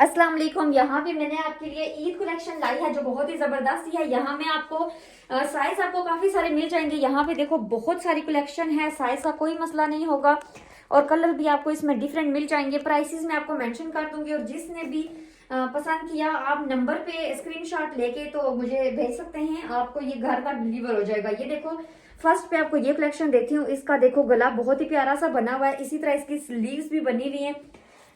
अस्सलाम वालेकुम। यहाँ पे मैंने आपके लिए ईद कलेक्शन लाई है जो बहुत ही जबरदस्त है। यहाँ में आपको साइज आपको काफी सारे मिल जाएंगे। यहाँ पे देखो बहुत सारी कलेक्शन है, साइज का कोई मसला नहीं होगा और कलर भी आपको इसमें डिफरेंट मिल जाएंगे। प्राइसेस मैं आपको मेंशन कर दूंगी और जिसने भी पसंद किया आप नंबर पे स्क्रीनशॉट लेके तो मुझे भेज सकते हैं, आपको ये घर पर डिलीवर हो जाएगा। ये देखो फर्स्ट पे आपको ये कलेक्शन देती हूँ। इसका देखो गला बहुत ही प्यारा सा बना हुआ है, इसी तरह इसकी स्लीव्स भी बनी हुई है।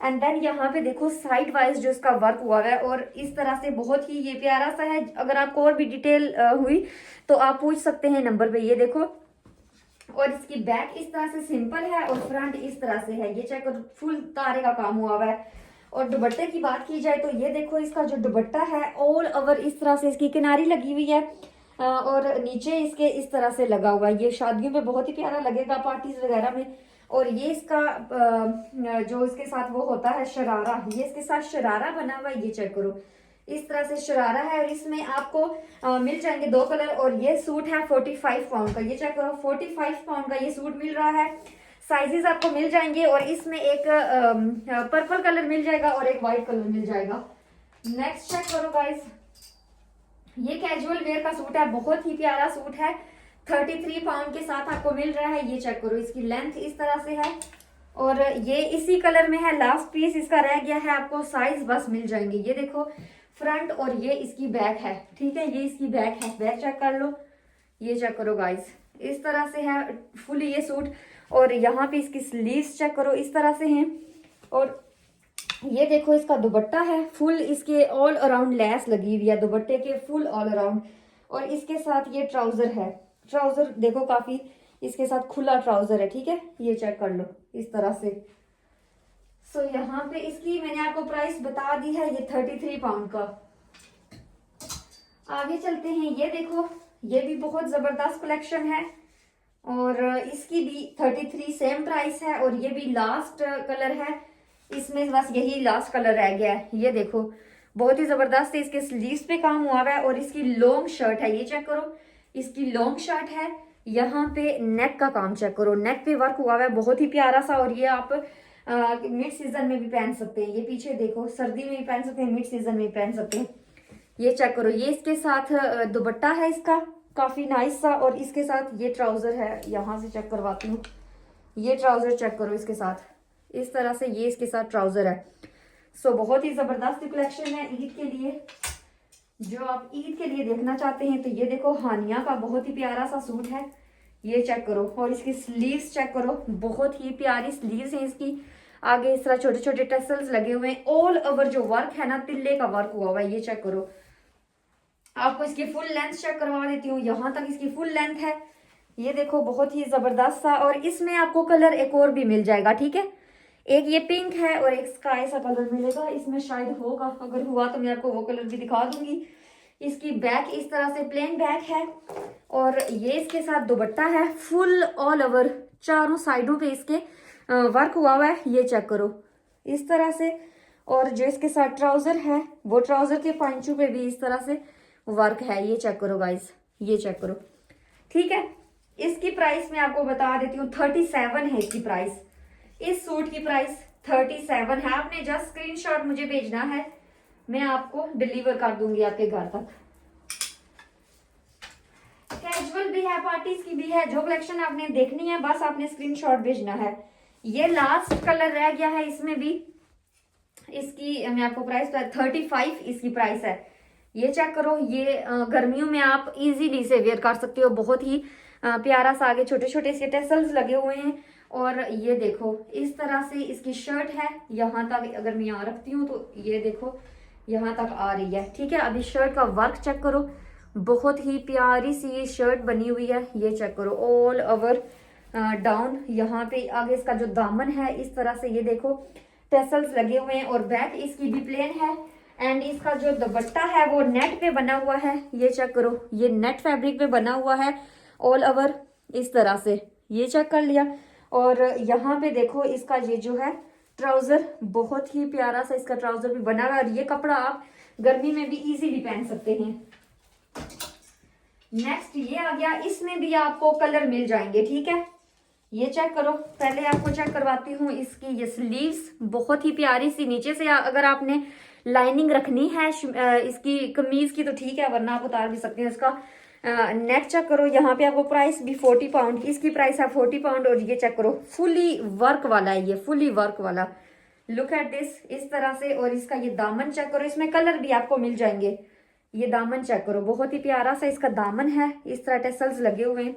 एंड देन यहाँ पे देखो साइड वाइज जो इसका वर्क हुआ है और इस तरह से बहुत ही ये प्यारा सा है। अगर आपको और भी डिटेल हुई तो आप पूछ सकते हैं नंबर पे। ये देखो और इसकी बैक इस तरह से सिंपल है और फ्रंट इस तरह से है। ये चेक करो, फुल तारे का काम हुआ है। और दुपट्टे की बात की जाए तो ये देखो इसका जो दुपट्टा है ऑल ओवर इस तरह से इसकी किनारी लगी हुई है और नीचे इसके इस तरह से लगा हुआ है। ये शादियों में बहुत ही प्यारा लगेगा, पार्टीज वगैरह में। और ये इसका जो इसके साथ वो होता है शरारा, ये इसके साथ शरारा बना हुआ है। ये चेक करो इस तरह से शरारा है और इसमें आपको मिल जाएंगे दो कलर। और ये सूट है 45 पाउंड का। ये चेक करो 45 पाउंड का ये सूट मिल रहा है। साइजेस आपको मिल जाएंगे और इसमें एक पर्पल कलर मिल जाएगा और एक व्हाइट कलर मिल जाएगा। नेक्स्ट चेक करो गाइस, ये कैजुअल वेयर का सूट है, बहुत ही प्यारा सूट है। 33 पाउंड के साथ आपको मिल रहा है। ये चेक करो इसकी लेंथ इस तरह से है और ये इसी कलर में है। लास्ट पीस इसका रह गया है, आपको साइज बस मिल जाएंगे। ये देखो फ्रंट और ये इसकी बैक है, ठीक है। ये इसकी बैक है, बैक चेक कर लो। ये चेक करो गाइस इस तरह से है फुल ये सूट। और यहाँ पे इसकी स्लीव्स चेक करो इस तरह से हैं। और ये देखो इसका दुपट्टा है, फुल इसके ऑल अराउंड लेस लगी हुई है दुपट्टे के, फुल ऑल अराउंड। और इसके साथ ये ट्राउजर है, ट्राउजर देखो काफी इसके साथ खुला ट्राउजर है, ठीक है। ये चेक कर लो इस तरह से। सो यहाँ पे इसकी मैंने आपको प्राइस बता दी है, ये 33 पाउंड का। आगे चलते हैं, ये देखो ये भी बहुत जबरदस्त कलेक्शन है और इसकी भी 33 सेम प्राइस है। और ये भी लास्ट कलर है, इसमें बस यही लास्ट कलर रह गया है। ये देखो बहुत ही जबरदस्त है, इसके स्लीव्स पे काम हुआ हुआ है और इसकी लॉन्ग शर्ट है। ये चेक करो इसकी लॉन्ग शर्ट है। यहाँ पे नेक का काम चेक करो, नेक पे वर्क हुआ हुआ है बहुत ही प्यारा सा। और ये आप मिड सीजन में भी पहन सकते हैं। ये पीछे देखो सर्दी में भी पहन सकते हैं, मिड सीजन में भी पहन सकते हैं। ये चेक करो ये इसके साथ दुपट्टा है इसका काफी नाइस सा और इसके साथ ये ट्राउजर है। यहाँ से चेक करवाती हूँ, ये ट्राउजर चेक करो इसके साथ इस तरह से, ये इसके साथ ट्राउजर है। सो बहुत ही जबरदस्त कलेक्शन है ईद के लिए, जो आप ईद के लिए देखना चाहते हैं। तो ये देखो हानिया का बहुत ही प्यारा सा सूट है। ये चेक करो और इसकी स्लीव्स चेक करो, बहुत ही प्यारी स्लीव्स हैं इसकी। आगे इस तरह छोटे छोटे टसल्स लगे हुए हैं। ऑल ओवर जो वर्क है ना तिल्ले का वर्क हुआ हुआ है। ये चेक करो, आपको इसकी फुल लेंथ चेक करवा देती हूँ। यहाँ तक इसकी फुल लेंथ है। ये देखो बहुत ही जबरदस्त सा। और इसमें आपको कलर एक और भी मिल जाएगा, ठीक है। एक ये पिंक है और एक स्काई सा कलर मिलेगा इसमें, शायद होगा, अगर हुआ तो मैं आपको वो कलर भी दिखा दूंगी। इसकी बैक इस तरह से प्लेन बैक है और ये इसके साथ दुपट्टा है, फुल ऑल ओवर चारों साइडों पे इसके वर्क हुआ हुआ है। ये चेक करो इस तरह से। और जो इसके साथ ट्राउजर है वो ट्राउजर के पंचों पे भी इस तरह से वर्क है। ये चेक करो गाइस, ये चेक करो, ठीक है। इसकी प्राइस मैं आपको बता देती हूँ 37 है इसकी प्राइस। इस सूट की प्राइस 37 है। आपने जस्ट स्क्रीनशॉट मुझे भेजना है, मैं आपको डिलीवर कर दूंगी आपके घर तक। कैजुअल भी है, पार्टीज की भी है, जो कलेक्शन आपने देखनी है बस आपने स्क्रीनशॉट भेजना है। ये लास्ट कलर रह गया है इसमें भी। इसकी मैं आपको प्राइस 35 इसकी प्राइस है। ये चेक करो, ये गर्मियों में आप इजीली से वेयर कर सकते हो। बहुत ही प्यारा सा आगे छोटे छोटे इसके टेसल्स लगे हुए हैं। और ये देखो इस तरह से इसकी शर्ट है, यहाँ तक अगर मैं यहाँ रखती हूँ तो ये देखो यहाँ तक आ रही है, ठीक है। अब इस शर्ट का वर्क चेक करो, बहुत ही प्यारी सी ये शर्ट बनी हुई है। ये चेक करो ऑल ओवर डाउन, यहाँ पे आगे इसका जो दामन है इस तरह से ये देखो टेसल्स लगे हुए हैं। और बैक इसकी भी प्लेन है एंड इसका जो दुपट्टा है वो नेट पे बना हुआ है। ये चेक करो ये नेट फैब्रिक पे बना हुआ है ऑल ओवर इस तरह से। ये चेक कर लिया। और यहाँ पे देखो इसका ये जो है ट्राउजर, बहुत ही प्यारा सा इसका ट्राउजर भी बना हुआ है। और ये कपड़ा आप गर्मी में भी इजीली पहन सकते हैं। नेक्स्ट ये आ गया, इसमें भी आपको कलर मिल जाएंगे, ठीक है। ये चेक करो, पहले आपको चेक करवाती हूँ इसकी ये स्लीव्स, बहुत ही प्यारी सी नीचे से अगर आपने लाइनिंग रखनी है इसकी कमीज की तो ठीक है, वरना आप उतार भी सकते हैं। इसका नेक चेक करो, यहाँ पे आपको प्राइस भी 40 पाउंड, इसकी प्राइस है 40 पाउंड। और ये चेक करो, फुली वर्क वाला है, ये फुली वर्क वाला। लुक एट दिस, इस तरह से। और इसका ये दामन चेक करो, इसमें कलर भी आपको मिल जाएंगे। ये दामन चेक करो, बहुत ही प्यारा सा इसका दामन है, इस तरह टेसल्स लगे हुए हैं।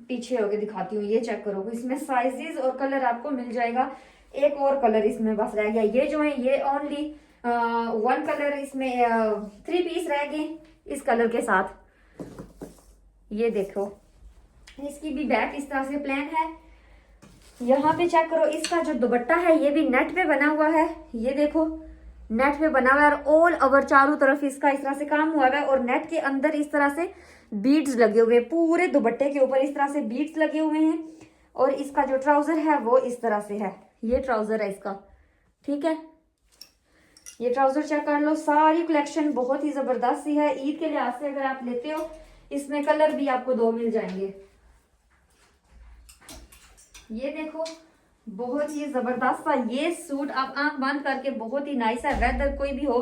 पीछे होके दिखाती हूँ, ये चेक करो, इसमें साइजेस और कलर आपको मिल जाएगा। एक और कलर इसमें बस रह गया, ये जो है ये ओनली 1 कलर, इसमें 3 पीस रह गए इस कलर के साथ। ये देखो, इसकी भी बैक इस तरह से प्लेन है। यहाँ पे चेक करो, इसका जो दुपट्टा है ये भी नेट पे बना हुआ है। ये देखो, नेट पे बना हुआ है और ऑल ओवर चारों तरफ इसका इस तरह से काम हुआ है। और नेट के अंदर इस तरह से बीड्स लगे हुए हैं, पूरे दुपट्टे के ऊपर इस तरह से बीड्स लगे हुए हैं। और इसका जो ट्राउजर है वो इस तरह से है, ये ट्राउजर है इसका, ठीक है। ये ट्राउजर चेक कर लो, सारी कलेक्शन बहुत ही जबरदस्त सी है। ईद के लिहाज से अगर आप लेते हो, इसमें कलर भी आपको 2 मिल जाएंगे। ये देखो, बहुत ही जबरदस्त सा ये सूट, आप आंख बंद करके, बहुत ही नाइस है। वेदर कोई भी हो,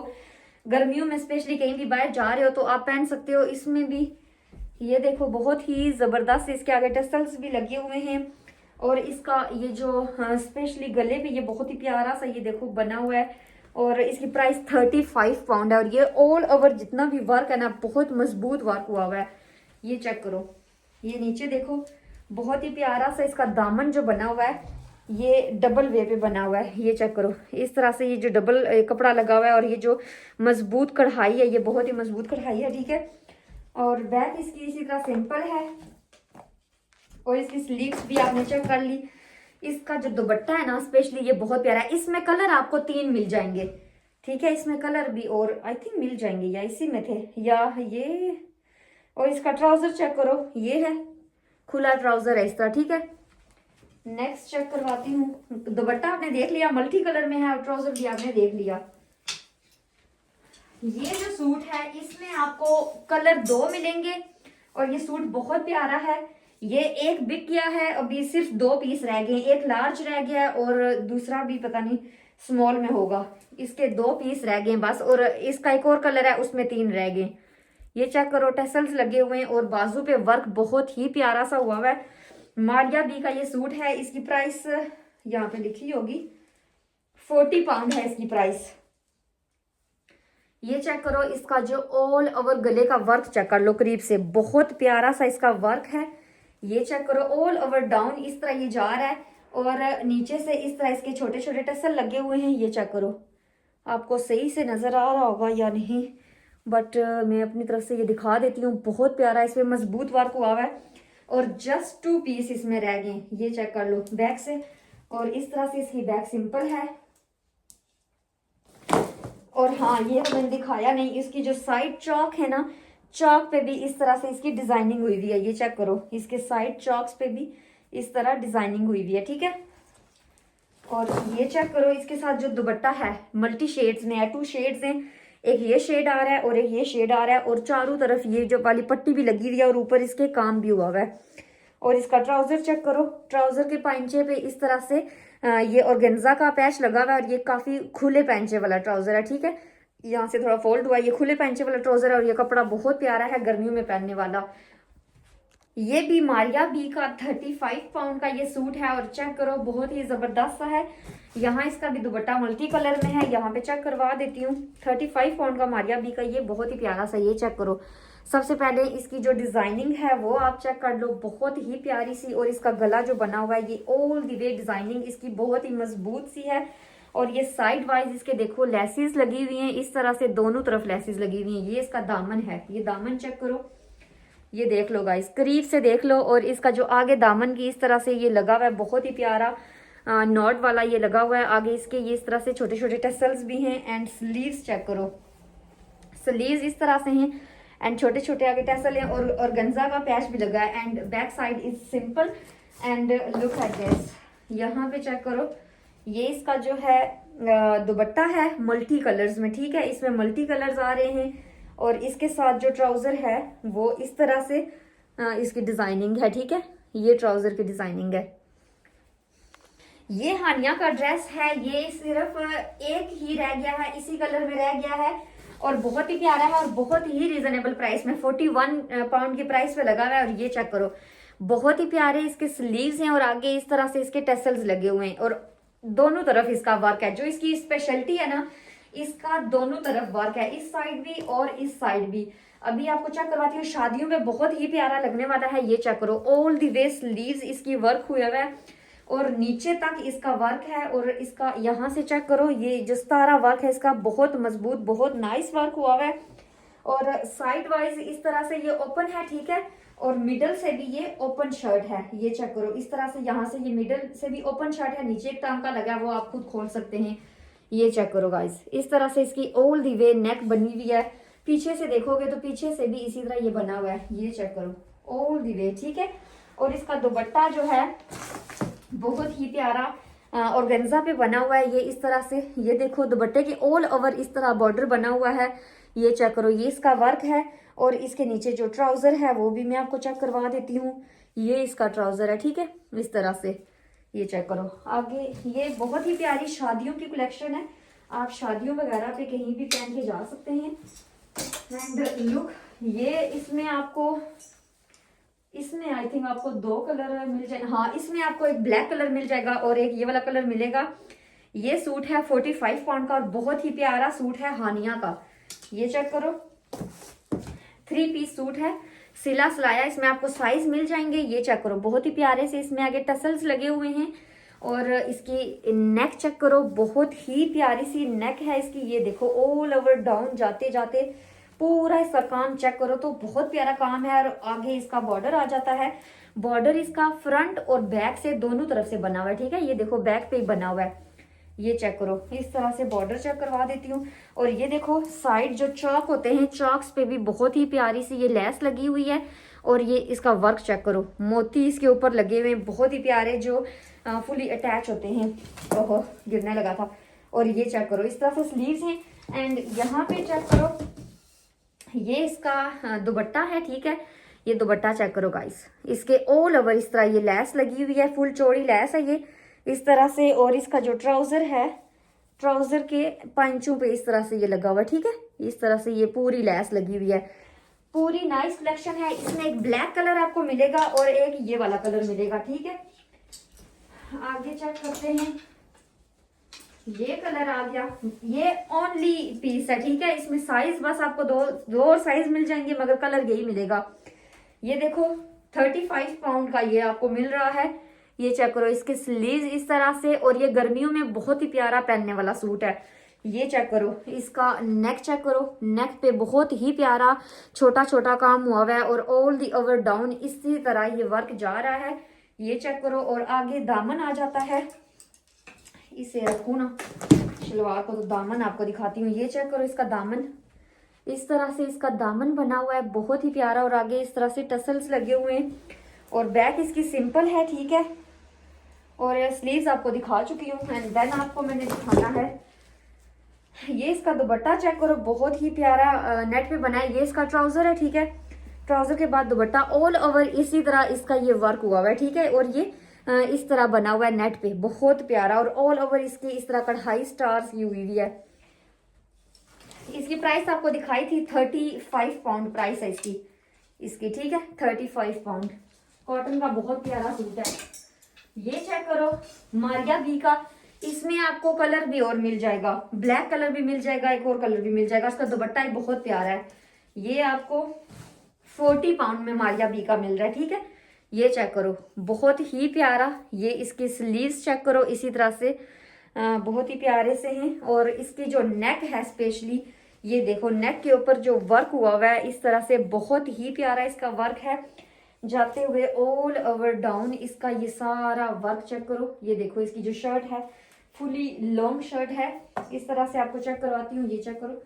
गर्मियों में स्पेशली कहीं भी बाहर जा रहे हो तो आप पहन सकते हो। इसमें भी ये देखो, बहुत ही जबरदस्त, इसके आगे टसल्स भी लगे हुए हैं। और इसका ये जो स्पेशली गले पे ये बहुत ही प्यारा सा ये देखो बना हुआ है। और इसकी प्राइस 35 पाउंड है। और ये ऑल ओवर जितना भी वर्क है ना, बहुत मजबूत वर्क हुआ हुआ है। ये चेक करो, ये नीचे देखो, बहुत ही प्यारा सा इसका दामन जो बना हुआ है, ये डबल वे पे बना हुआ है। ये चेक करो, इस तरह से ये जो डबल कपड़ा लगा हुआ है। और ये जो मजबूत कढ़ाई है, ये बहुत ही मजबूत कढ़ाई है, ठीक है। और बैक इसकी इसी तरह सिंपल है। और इसकी स्लीव्स भी आपने चेक कर ली। इसका जो दुपट्टा है ना, स्पेशली ये बहुत प्यारा है। इसमें कलर आपको 3 मिल जाएंगे, ठीक है। इसमें कलर भी और आई थिंक मिल जाएंगे, या इसी में थे या ये। और इसका ट्राउजर चेक करो, ये है खुला ट्राउजर है इस तरह, ठीक है। नेक्स्ट चेक करवाती हूँ। दुपट्टा आपने देख लिया, मल्टी कलर में है। और ट्राउजर भी आपने देख लिया। ये जो सूट है, इसमें आपको कलर 2 मिलेंगे। और ये सूट बहुत प्यारा है। ये एक बिक गया है, अभी सिर्फ 2 पीस रह गए, एक लार्ज रह गया और दूसरा भी पता नहीं स्मॉल में होगा। इसके 2 पीस रह गए बस। और इसका एक और कलर है, उसमें 3 रह गए। ये चेक करो, टेसल्स लगे हुए हैं और बाजू पे वर्क बहुत ही प्यारा सा हुआ है। मारिया बी का ये सूट है। इसकी प्राइस यहाँ पे लिखी होगी, 40 पाउंड है इसकी प्राइस। ये चेक करो, इसका जो ऑल ओवर गले का वर्क चेक कर लो करीब से, बहुत प्यारा सा इसका वर्क है। ये चेक करो, ऑल ओवर डाउन इस तरह ये जा रहा है। और नीचे से इस तरह इसके छोटे छोटे टसल लगे हुए हैं। ये चेक करो, आपको सही से नजर आ रहा होगा या नहीं, बट मैं अपनी तरफ से ये दिखा देती हूँ। बहुत प्यारा इसमें मजबूत वर्क हुआ हुआ है। और जस्ट 2 पीस इसमें रह गए। ये चेक कर लो बैक से। और इस तरह से इसकी बैक सिंपल है। और हाँ, ये मैंने दिखाया नहीं, इसकी जो साइड चौक है ना, चौक पे भी इस तरह से इसकी डिजाइनिंग हुई हुई है। ये चेक करो, इसके साइड चौक्स पे भी इस तरह डिजाइनिंग हुई हुई है, ठीक है। और ये चेक करो, इसके साथ जो दुपट्टा है मल्टी शेड्स में है, 2 शेड्स हैं। एक ये शेड आ रहा है और एक ये शेड आ रहा है। और चारों तरफ ये जो वाली पट्टी भी लगी हुई है और ऊपर इसके काम भी हुआ हुआ है। और इसका ट्राउजर चेक करो, ट्राउजर के पैंचे पे इस तरह से ये ऑर्गेन्जा का पैच लगा हुआ है। और ये काफी खुले पैंचे वाला ट्राउजर है, ठीक है। यहाँ से थोड़ा फोल्ड हुआ है, ये खुले पैंचे वाला ट्राउजर है। और ये कपड़ा बहुत प्यारा है, गर्मियों में पहनने वाला। ये भी मारिया बी का 35 पाउंड का ये सूट है। और चेक करो, बहुत ही जबरदस्त सा है। यहाँ इसका भी दुपट्टा मल्टी कलर में है, यहाँ पे चेक करवा देती हूँ। 35 पाउंड का मारिया बी का ये बहुत ही प्यारा सा। ये चेक करो, सबसे पहले इसकी जो डिजाइनिंग है वो आप चेक कर लो, बहुत ही प्यारी सी। और इसका गला जो बना हुआ है, ये ऑल द वे डिजाइनिंग इसकी बहुत ही मजबूत सी है। और ये साइड वाइज इसके देखो लेसेस लगी हुई हैं, इस तरह से दोनों तरफ लेसेस लगी हुई हैं। ये इसका दामन है, ये दामन चेक करो, ये देख लो गाइस, करीब से देख लो। और इसका जो आगे दामन की इस तरह से ये लगा हुआ है, बहुत ही प्यारा नॉट वाला ये लगा हुआ है। आगे इसके ये इस तरह से छोटे छोटे टसल्स भी हैं। एंड स्लीव्स चेक करो, स्लीव्स इस तरह से हैं एंड छोटे छोटे आगे टसल हैं। और ऑर्गेन्जा का पैच भी लगा है। And back side is simple. And look at this, यहाँ पे चेक करो, ये इसका जो है दुपट्टा है मल्टी कलर्स में, ठीक है। इसमें मल्टी कलर्स आ रहे हैं। और इसके साथ जो ट्राउजर है वो इस तरह से इसकी डिजाइनिंग है, ठीक है। ये ट्राउजर की डिजाइनिंग है। ये हानिया का ड्रेस है, ये सिर्फ एक ही रह गया है, इसी कलर में रह गया है और बहुत ही प्यारा है और बहुत ही रीजनेबल प्राइस में 41 पाउंड की प्राइस पे लगा हुआ है। और ये चेक करो, बहुत ही प्यारे इसके स्लीव्स हैं और आगे इस तरह से इसके टेसल्स लगे हुए हैं और दोनों तरफ इसका वर्क है। जो इसकी स्पेशलिटी है ना, इसका दोनों तरफ वर्क है, इस साइड भी और इस साइड भी। अभी आपको चेक करवाती हूँ, शादियों में बहुत ही प्यारा लगने वाला है। ये चेक करो, ऑल द वे स्लीव्स इसकी वर्क हुआ है और नीचे तक इसका वर्क है और इसका यहाँ से चेक करो, ये जो सारा वर्क है इसका बहुत मजबूत, बहुत नाइस वर्क हुआ है। और साइड वाइज इस तरह से ये ओपन है, ठीक है, और मिडल से भी ये ओपन शर्ट है। ये चेक करो, इस तरह से यहाँ से ये मिडल से भी ओपन शर्ट है, नीचे एक टांका लगा है वो आप खुद खोल सकते हैं। ये चेक करो गाइस, इस तरह से इसकी ऑल दी वे नेक बनी हुई है। पीछे से देखोगे तो पीछे से भी इसी तरह ये बना हुआ है। ये चेक करो ऑल दी वे, ठीक है। और इसका दुपट्टा जो है बहुत ही प्यारा ऑर्गेन्जा पे बना हुआ है। ये इस तरह से, ये देखो दुपट्टे के ऑल ओवर इस तरह बॉर्डर बना हुआ है। ये चेक करो, ये इसका वर्क है और इसके नीचे जो ट्राउजर है वो भी मैं आपको चेक करवा देती हूँ। ये इसका ट्राउजर है, ठीक है, इस तरह से। ये चेक करो आगे, ये बहुत ही प्यारी शादियों की कलेक्शन है, आप शादियों वगैरह पे कहीं भी पहन के जा सकते हैं। एंड लुक, ये इसमें आपको, इसमें आई थिंक आपको दो कलर मिल जाए, हाँ इसमें आपको एक ब्लैक कलर मिल जाएगा और एक ये वाला कलर मिलेगा। ये सूट है 45 पाउंड का और बहुत ही प्यारा सूट है हानिया का। ये चेक करो, 3 पीस सूट है, सिला सिलाया, इसमें आपको साइज मिल जाएंगे। ये चेक करो, बहुत ही प्यारे से इसमें आगे टसल्स लगे हुए हैं और इसकी नेक चेक करो, बहुत ही प्यारी सी नेक है इसकी। ये देखो ऑल ओवर डाउन जाते जाते पूरा इसका काम चेक करो तो बहुत प्यारा काम है। और आगे इसका बॉर्डर आ जाता है, बॉर्डर इसका फ्रंट और बैक से दोनों तरफ से बना हुआ है, ठीक है। ये देखो बैक पे ही बना हुआ है। ये चेक करो, इस तरह से बॉर्डर चेक करवा देती हूँ। और ये देखो साइड जो चौक होते हैं, चौक्स पे भी बहुत ही प्यारी सी ये लेस लगी हुई है। और ये इसका वर्क चेक करो, मोती इसके ऊपर लगे हुए हैं बहुत ही प्यारे, जो फुली अटैच होते हैं। ओहो गिरने लगा था। और ये चेक करो, इस तरह से स्लीव्स हैं। एंड यहाँ पे चेक करो, ये इसका दुपट्टा है, ठीक है। ये दुपट्टा चेक करो गाइस, इसके ऑल ओवर इस तरह ये लेस लगी हुई है, फुल चौड़ी लेस है ये इस तरह से। और इसका जो ट्राउजर है, ट्राउजर के पंचों पे इस तरह से ये लगा हुआ है, ठीक है। इस तरह से ये पूरी लेस लगी हुई है, पूरी नाइस कलेक्शन है। इसमें एक ब्लैक कलर आपको मिलेगा और एक ये वाला कलर मिलेगा, ठीक है। आगे चेक करते हैं, ये कलर आ गया, ये ओनली पीस है, ठीक है। इसमें साइज बस आपको दो साइज मिल जाएंगे मगर कलर यही मिलेगा। ये देखो 35 पाउंड का ये आपको मिल रहा है। ये चेक करो, इसके स्लीव्स इस तरह से, और ये गर्मियों में बहुत ही प्यारा पहनने वाला सूट है। ये चेक करो, इसका नेक चेक करो, नेक पे बहुत ही प्यारा छोटा छोटा काम हुआ हुआ है और ऑल दी ओवर डाउन इसी तरह ये वर्क जा रहा है। ये चेक करो, और आगे दामन आ जाता है, इसे रखू ना शलवार को तो दामन आपको दिखाती हूँ। ये चेक करो, इसका दामन इस तरह से इसका दामन बना हुआ है, बहुत ही प्यारा, और आगे इस तरह से टसल्स लगे हुए हैं। और बैक इसकी सिंपल है, ठीक है। और स्लीव्स आपको दिखा चुकी हूँ एंड देन आपको मैंने दिखाना है। ये इसका दुपट्टा चेक करो, बहुत ही प्यारा नेट पे बना है। ये इसका ट्राउजर है, ठीक है। ट्राउजर के बाद दुपट्टा ऑल ओवर इसी तरह इसका ये वर्क हुआ हुआ है, ठीक है। और ये इस तरह बना हुआ है नेट पे, बहुत प्यारा, और ऑल ओवर इसकी इस तरह कढ़ाई स्टार्स की हुई है। इसकी प्राइस आपको दिखाई थी 35 पाउंड प्राइस है इसकी, ठीक है। 35 पाउंड, कॉटन का बहुत प्यारा सूट है। ये चेक करो, मारिया बी का, इसमें आपको कलर भी और मिल जाएगा, ब्लैक कलर भी मिल जाएगा, एक और कलर भी मिल जाएगा। इसका दुपट्टा ही बहुत प्यारा है। ये आपको 40 पाउंड में मारिया बी का मिल रहा है, ठीक है। ये चेक करो, बहुत ही प्यारा। ये इसकी स्लीव्स चेक करो, इसी तरह से बहुत ही प्यारे से हैं। और इसकी जो नेक है स्पेशली, ये देखो नेक के ऊपर जो वर्क हुआ हुआ है इस तरह से, बहुत ही प्यारा इसका वर्क है जाते हुए ऑल ओवर डाउन। इसका ये सारा वर्क चेक करो। ये देखो इसकी जो शर्ट है फुली लॉन्ग शर्ट है, इस तरह से आपको चेक करवाती हूँ। ये चेक करो,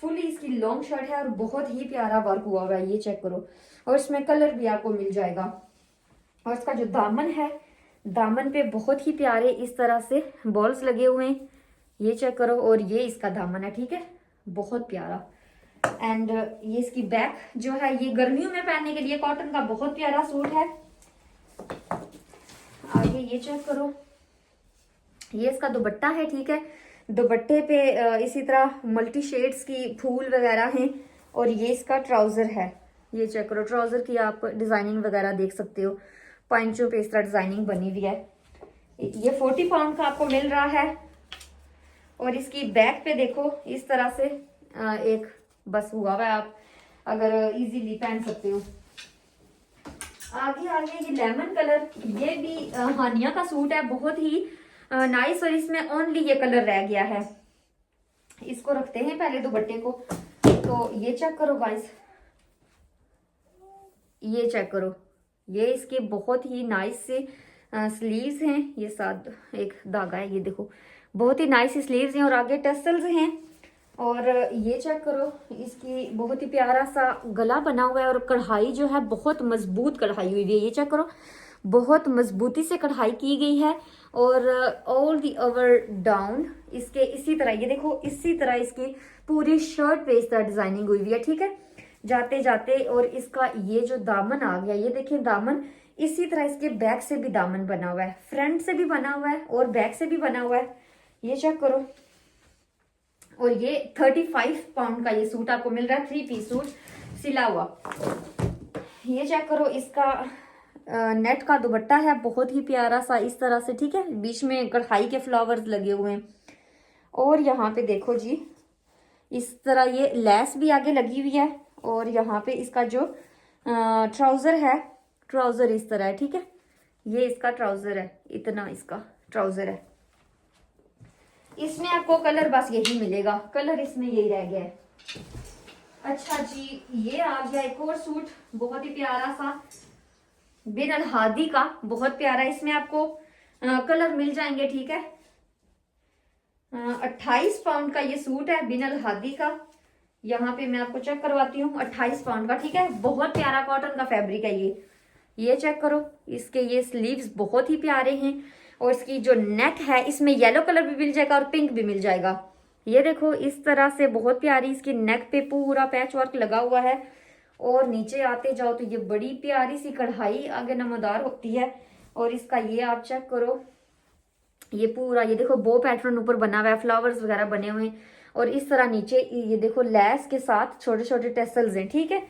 फुली इसकी लॉन्ग शर्ट है और बहुत ही प्यारा वर्क हुआ हुआ है। ये चेक करो, और इसमें कलर भी आपको मिल जाएगा। और इसका जो दामन है, दामन पे बहुत ही प्यारे इस तरह से बॉल्स लगे हुए हैं। ये चेक करो, और ये इसका दामन है, ठीक है, बहुत प्यारा। एंड ये इसकी बैक जो है, ये गर्मियों में पहनने के लिए कॉटन का बहुत प्यारा सूट है। आगे ये चेक करो, ये इसका दुपट्टा है, ठीक है। दुपट्टे पे इसी तरह मल्टी शेड्स की फूल वगैरह हैं। और ये इसका ट्राउजर है, ये चेक करो, ट्राउजर की आप डिजाइनिंग वगैरह देख सकते हो, पाइंचों पे इस तरह डिजाइनिंग बनी हुई है। ये 40 पाउंड का आपको मिल रहा है। और इसकी बैक पे देखो इस तरह से एक बस हुआ हुआ है, आप अगर इजीली पहन सकते हो। आगे आगे ये लेमन कलर, ये भी हानिया का सूट है, बहुत ही नाइस। और इसमें ओनली ये कलर रह गया है। इसको रखते हैं पहले दुपट्टे को। तो ये चेक करो गाइस, ये चेक करो, ये इसके बहुत ही नाइस से स्लीव्स हैं। ये साथ एक धागा है, ये देखो बहुत ही नाइस स्लीव्स हैं और आगे टसल्स हैं। और ये चेक करो, इसकी बहुत ही प्यारा सा गला बना हुआ है और कढ़ाई जो है बहुत मजबूत कढ़ाई हुई है। ये चेक करो, बहुत मजबूती से कढ़ाई की गई है। और ऑल दी ओवर डाउन इसके इसी तरह, ये देखो इसी तरह इसकी पूरी शर्ट पे इस तरह डिजाइनिंग हुई है, ठीक है, जाते जाते। और इसका ये जो दामन आ गया, ये देखिए दामन, इसी तरह इसके बैक से भी दामन बना हुआ है, फ्रंट से भी बना हुआ है और बैक से भी बना हुआ है। ये चेक करो। और ये 35 पाउंड का ये सूट आपको मिल रहा है, 3 पीस सूट सिला हुआ। ये चेक करो, इसका नेट का दुपट्टा है, बहुत ही प्यारा सा इस तरह से, ठीक है, बीच में कढ़ाई के फ्लावर्स लगे हुए हैं। और यहाँ पे देखो जी, इस तरह ये लेस भी आगे लगी हुई है। और यहाँ पे इसका जो ट्राउजर है, ट्राउजर इस तरह है, ठीक है, ये इसका ट्राउजर है, इतना इसका ट्राउजर है। इसमें आपको कलर बस यही मिलेगा, कलर इसमें यही रह गया है। अच्छा जी, ये आ गया एक और सूट, बहुत ही प्यारा सा बिन अल हादी का, बहुत प्यारा। इसमें आपको कलर मिल जाएंगे, ठीक है। 28 पाउंड का ये सूट है बिन अल हादी का। यहाँ पे मैं आपको चेक करवाती हूँ, 28 पाउंड का, ठीक है, बहुत प्यारा कॉटन का फैब्रिक है ये चेक करो, इसके ये स्लीव्स बहुत ही प्यारे हैं। और इसकी जो नेक है, इसमें येलो कलर भी मिल जाएगा और पिंक भी मिल जाएगा। ये देखो इस तरह से बहुत प्यारी इसकी नेक पे पूरा पैच वर्क लगा हुआ है। और नीचे आते जाओ तो ये बड़ी प्यारी सी कढ़ाई आगे नमदार होती है। और इसका ये आप चेक करो, ये पूरा ये देखो बो पैटर्न ऊपर बना हुआ है, फ्लावर्स वगैरह बने हुए हैं। और इस तरह नीचे ये देखो लेस के साथ छोटे छोटे टेसल्स हैं, ठीक है।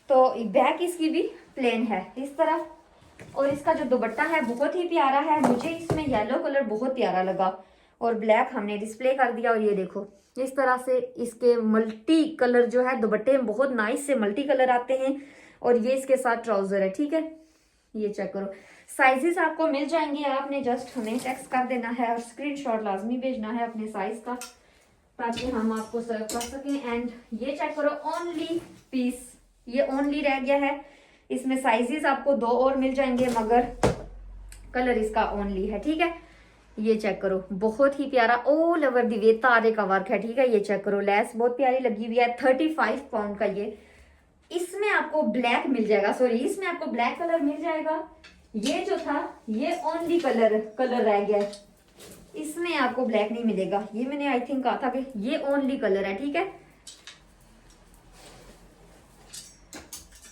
तो बैक इसकी भी प्लेन है इस तरह। और इसका जो दुपट्टा है बहुत ही प्यारा है, मुझे इसमें येलो कलर बहुत प्यारा लगा और ब्लैक हमने डिस्प्ले कर दिया। और ये देखो इस तरह से इसके मल्टी कलर जो है दुपट्टे में बहुत नाइस से मल्टी कलर आते हैं। और ये इसके साथ ट्राउजर है, ठीक है। ये चेक करो, साइजेस आपको मिल जाएंगे, आपने जस्ट हमें टेक्स्ट कर देना है और स्क्रीनशॉट लाजमी भेजना है अपने साइज का, ताकि हम आपको सर्व कर सकें। एंड ये चेक करो, ओनली पीस, ये ओनली रह गया है। इसमें साइजेस आपको 2 और मिल जाएंगे, मगर कलर इसका ओनली है, ठीक है। ये चेक करो, बहुत ही प्यारा ऑल ओवर दी वे तारे का वर्क है, ठीक है। ये चेक करो, लेस बहुत प्यारी लगी हुई है, 35 पाउंड का ये। इसमें आपको ब्लैक मिल जाएगा, सॉरी इसमें आपको ब्लैक कलर मिल जाएगा। ये जो था ये ओनली कलर रह गया है, इसमें आपको ब्लैक नहीं मिलेगा। ये मैंने आई थिंक कहा था कि ये ओनली कलर है, ठीक है,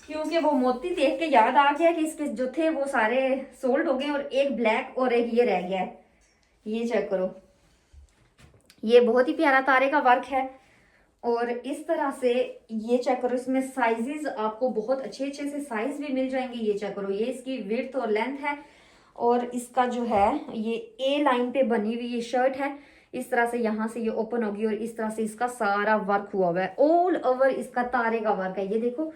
क्योंकि वो मोती देख के याद आ गया कि इसके जो थे वो सारे सोल्ड हो गए और एक ब्लैक और एक ये रह गया है। ये चेक करो, ये बहुत ही प्यारा तारे का वर्क है। और इस तरह से ये चेक करो, इसमें साइजेस आपको बहुत अच्छे अच्छे से साइज भी मिल जाएंगे। ये चेक करो, ये इसकी विड्थ और लेंथ है। और इसका जो है ये ए लाइन पे बनी हुई ये शर्ट है, इस तरह से यहाँ से ये ओपन होगी और इस तरह से इसका सारा वर्क हुआ हुआ है, ऑल ओवर इसका तारे का वर्क है। ये देखो,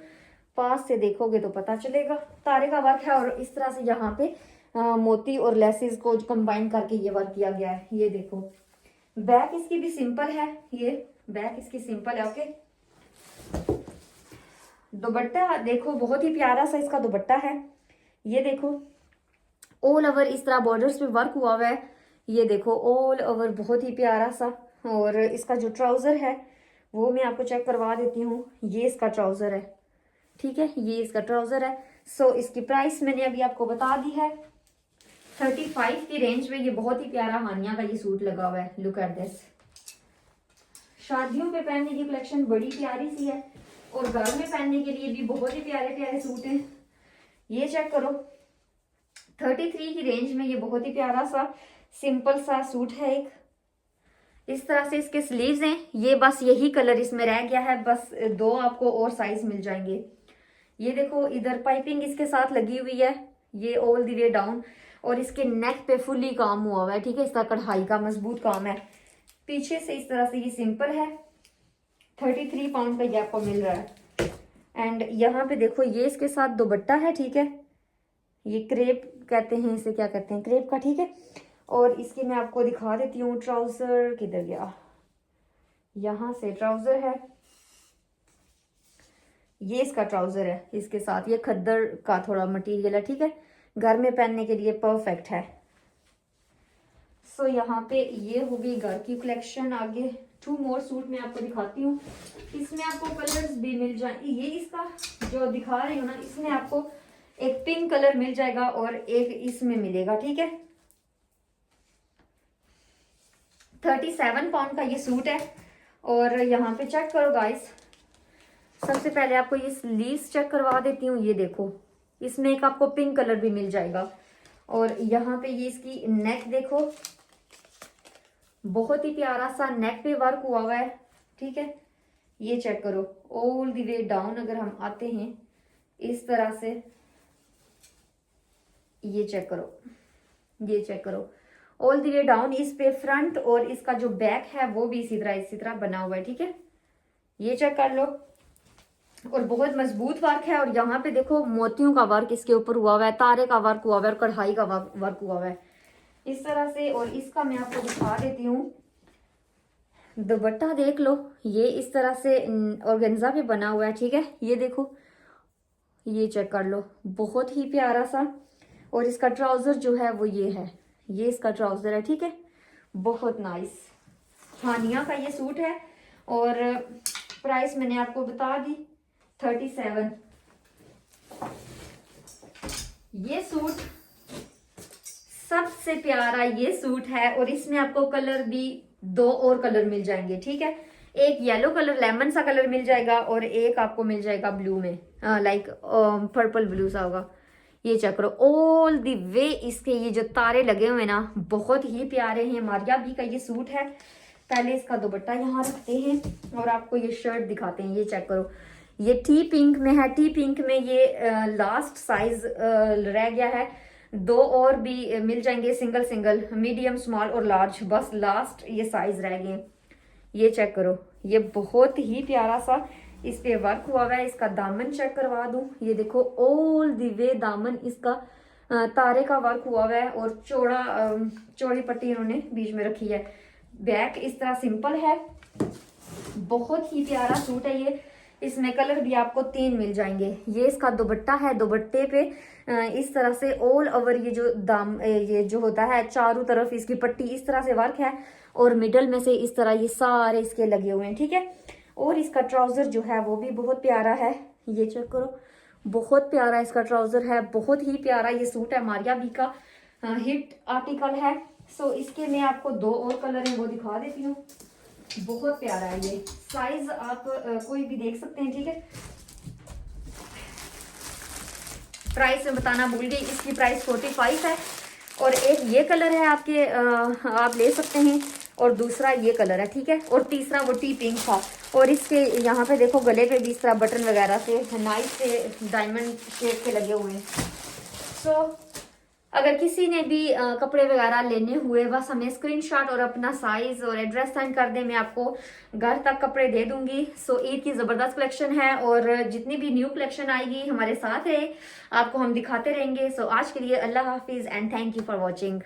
पास से देखोगे तो पता चलेगा तारे का वर्क है। और इस तरह से यहाँ पे मोती और लेसेस को कंबाइन करके ये वर्क किया गया है। ये देखो, बैक इसकी भी सिंपल है, ये बैक इसकी सिंपल है, ओके। दुपट्टा देखो, बहुत ही प्यारा सा इसका दुपट्टा है। ये देखो ऑल ओवर इस तरह बॉर्डर्स पे वर्क हुआ हुआ है। ये देखो ऑल ओवर बहुत ही प्यारा सा। और इसका जो ट्राउजर है वो मैं आपको चेक करवा देती हूँ। ये इसका ट्राउजर है, ठीक है, ये इसका ट्राउजर है। सो इसकी प्राइस मैंने अभी आपको बता दी है, 35 की रेंज में। ये बहुत ही प्यारा हानिया का ये सूट लगा हुआ है, लुक एट दिस। शादियों पे पहनने की कलेक्शन बड़ी प्यारी सी है और घर में पहनने के लिए भी बहुत ही प्यारे प्यारे सूट हैं। ये चेक करो, 33 की रेंज में ये बहुत ही प्यारा सा सिंपल सा सूट है एक। इस तरह से इसके स्लीव्स हैं। ये बस यही कलर इसमें रह गया है, बस 2 आपको और साइज मिल जाएंगे। ये देखो इधर पाइपिंग इसके साथ लगी हुई है, ये ऑल द वे डाउन, और इसके नेक पे फुली काम हुआ हुआ है, ठीक है। इसका कढ़ाई का मजबूत काम है। पीछे से इस तरह से ये सिंपल है। 33 पाउंड का ये आपको मिल रहा है। एंड यहाँ पे देखो ये इसके साथ दुपट्टा है, ठीक है। ये क्रेप कहते हैं इसे, क्या कहते हैं, क्रेप का, ठीक है। और इसकी मैं आपको दिखा देती हूँ ट्राउजर किधर गया, यहाँ से ट्राउजर है, ये इसका ट्राउजर है। इसके साथ ये खद्दर का थोड़ा मटेरियल है, ठीक है। घर में पहनने के लिए परफेक्ट है। सो यहाँ पे ये होगी घर की कलेक्शन। आगे 2 मोर सूट मैं आपको दिखाती हूँ। इसमें आपको कलर्स भी मिल जाएंगे। ये इसका जो दिखा रही हूँ ना, इसमें आपको एक पिंक कलर मिल जाएगा और एक इसमें मिलेगा, ठीक है। 37 पाउंड का ये सूट है। और यहाँ पे चेक करो गाइस, सबसे पहले आपको ये स्लीव्स चेक करवा देती हूँ। ये देखो इसमें एक आपको पिंक कलर भी मिल जाएगा। और यहाँ पे ये इसकी नेक देखो, बहुत ही प्यारा सा नेक पे वर्क हुआ हुआ है, ठीक है। ये चेक करो ऑल द वे डाउन। अगर हम आते हैं इस तरह से, ये चेक करो, ये चेक करो ऑल द वे डाउन। इस पे फ्रंट और इसका जो बैक है वो भी इसी तरह बना हुआ है, ठीक है। ये चेक कर लो। और बहुत मजबूत वर्क है। और यहाँ पे देखो मोतियों का वर्क इसके ऊपर हुआ हुआ है, तारे का वर्क हुआ हुआ है और कढ़ाई का वर्क हुआ हुआ है इस तरह से। और इसका मैं आपको दिखा देती हूँ, दुपट्टा देख लो, ये इस तरह से ऑर्गेन्जा पे बना हुआ है, ठीक है। ये देखो, ये चेक कर लो, बहुत ही प्यारा सा। और इसका ट्राउजर जो है वो ये है, ये इसका ट्राउजर है, ठीक है। बहुत नाइस हानिया का ये सूट है। और प्राइस मैंने आपको बता दी 37। ये सूट सबसे प्यारा ये सूट है। और इसमें आपको कलर भी 2 और कलर मिल जाएंगे, ठीक है। एक येलो कलर, लेमन सा कलर मिल जाएगा और एक आपको मिल जाएगा ब्लू में, लाइक पर्पल ब्लू सा होगा। ये चेक करो ऑल द वे इसके ये जो तारे लगे हुए ना, बहुत ही प्यारे हैं। मारिया भी का ये सूट है। पहले इसका दुपट्टा यहाँ रखते हैं और आपको ये शर्ट दिखाते हैं। ये चेक करो, ये टी पिंक में है। टी पिंक में ये लास्ट साइज रह गया है। 2 और भी मिल जाएंगे, सिंगल, मीडियम, स्मॉल और लार्ज, बस लास्ट ये साइज रह गए। ये चेक करो, ये बहुत ही प्यारा सा इस पे वर्क हुआ हुआ है। इसका दामन चेक करवा दूं, ये देखो ऑल द वे दामन इसका तारे का वर्क हुआ हुआ है और चौड़ी पट्टी इन्होंने बीच में रखी है। बैक इस तरह सिंपल है। बहुत ही प्यारा सूट है ये। इसमें कलर भी आपको 3 मिल जाएंगे। ये इसका दुपट्टा है। दुपट्टे पे इस तरह से ऑल ओवर ये जो होता है, चारों तरफ इसकी पट्टी इस तरह से वर्क है और मिडल में से इस तरह ये सारे इसके लगे हुए हैं, ठीक है। और इसका ट्राउजर जो है वो भी बहुत प्यारा है। ये चेक करो, बहुत प्यारा इसका ट्राउजर है। बहुत ही प्यारा ये सूट है। मारिया बी का हिट आर्टिकल है। सो इसके मैं आपको 2 और कलर है वो दिखा देती हूँ। बहुत प्यारा है ये। साइज आप कोई भी देख सकते हैं, ठीक है। प्राइस में बताना भूल गई, इसकी प्राइस 45 है। और एक ये कलर है आपके, आप ले सकते हैं। और दूसरा ये कलर है, ठीक है। और तीसरा वो टी पिंक था। और इसके यहाँ पे देखो गले पे भी इस तरह बटन वगैरह से नाइस से डायमंड शेप के लगे हुए हैं। सो अगर किसी ने भी कपड़े वगैरह लेने हुए, बस हमें स्क्रीनशॉट और अपना साइज और एड्रेस सेंड कर दे, मैं आपको घर तक कपड़े दे दूंगी। सो ईद की ज़बरदस्त कलेक्शन है और जितनी भी न्यू कलेक्शन आएगी हमारे साथ है, आपको हम दिखाते रहेंगे। सो आज के लिए अल्लाह हाफिज़ and thank you for watching.